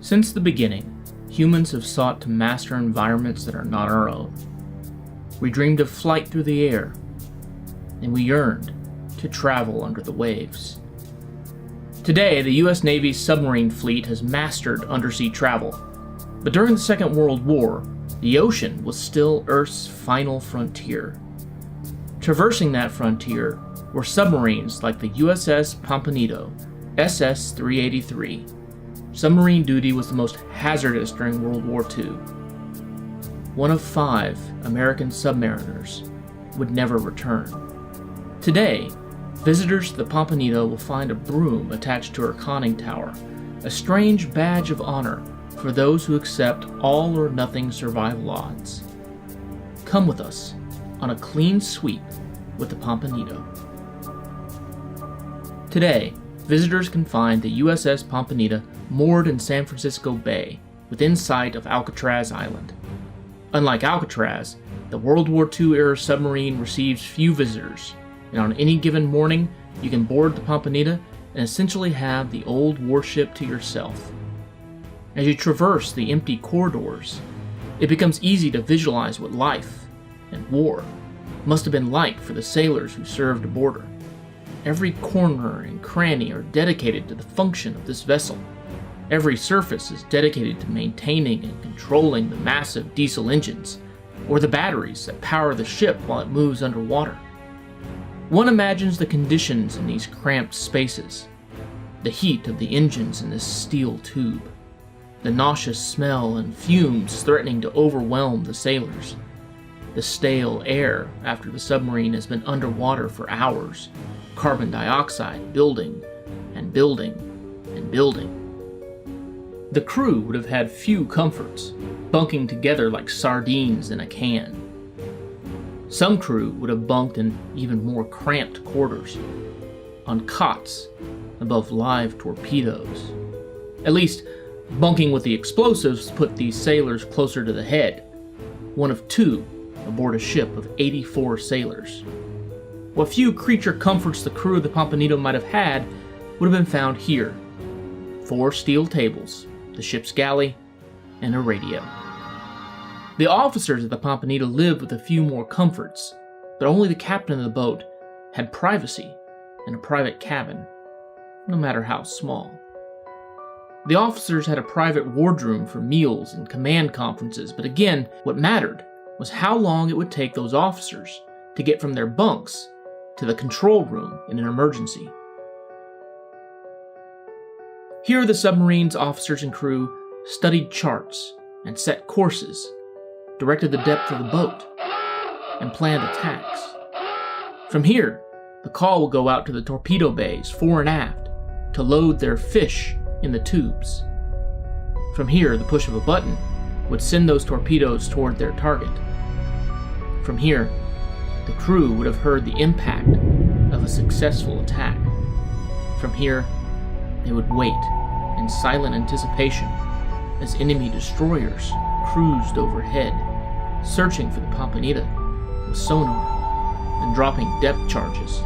Since the beginning, humans have sought to master environments that are not our own. We dreamed of flight through the air, and we yearned to travel under the waves. Today, the U.S. Navy's submarine fleet has mastered undersea travel, but during the Second World War, the ocean was still Earth's final frontier. Traversing that frontier were submarines like the USS Pampanito, SS-383. Submarine duty was the most hazardous during World War II. One of 5 American submariners would never return. Today, visitors to the Pampanito will find a broom attached to her conning tower, a strange badge of honor for those who accept all or nothing survival odds. Come with us on a clean sweep with the Pampanito. Today, visitors can find the USS Pampanito moored in San Francisco Bay, within sight of Alcatraz Island. Unlike Alcatraz, the World War II-era submarine receives few visitors, and on any given morning, you can board the Pampanito and essentially have the old warship to yourself. As you traverse the empty corridors, it becomes easy to visualize what life and war must have been like for the sailors who served aboard her. Every corner and cranny are dedicated to the function of this vessel. Every surface is dedicated to maintaining and controlling the massive diesel engines, or the batteries that power the ship while it moves underwater. One imagines the conditions in these cramped spaces, the heat of the engines in this steel tube, the nauseous smell and fumes threatening to overwhelm the sailors, the stale air after the submarine has been underwater for hours, carbon dioxide building and building and building. The crew would have had few comforts, bunking together like sardines in a can. Some crew would have bunked in even more cramped quarters, on cots above live torpedoes. At least, bunking with the explosives put these sailors closer to the head, one of 2 aboard a ship of 84 sailors. What few creature comforts the crew of the Pampanito might have had would have been found here. 4 steel tables, the ship's galley, and a radio. The officers of the Pampanito lived with a few more comforts, but only the captain of the boat had privacy and a private cabin, no matter how small. The officers had a private wardroom for meals and command conferences, but again, what mattered was how long it would take those officers to get from their bunks to the control room in an emergency. Here the submarine's officers and crew studied charts and set courses, directed the depth of the boat, and planned attacks. From here, the call would go out to the torpedo bays fore and aft to load their fish in the tubes. From here, the push of a button would send those torpedoes toward their target. From here, the crew would have heard the impact of a successful attack. From here, they would wait in silent anticipation as enemy destroyers cruised overhead, searching for the Pampanito with sonar and dropping depth charges.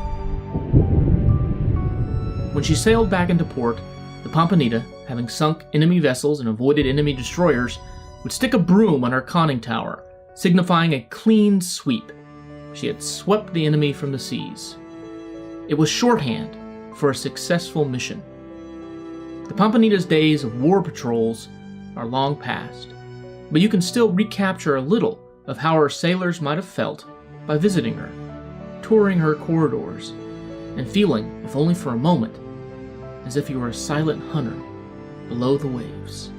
When she sailed back into port, the Pampanito, having sunk enemy vessels and avoided enemy destroyers, would stick a broom on her conning tower, signifying a clean sweep. She had swept the enemy from the seas. It was shorthand for a successful mission. The Pampanito's days of war patrols are long past, but you can still recapture a little of how her sailors might have felt by visiting her, touring her corridors, and feeling, if only for a moment, as if you were a silent hunter below the waves.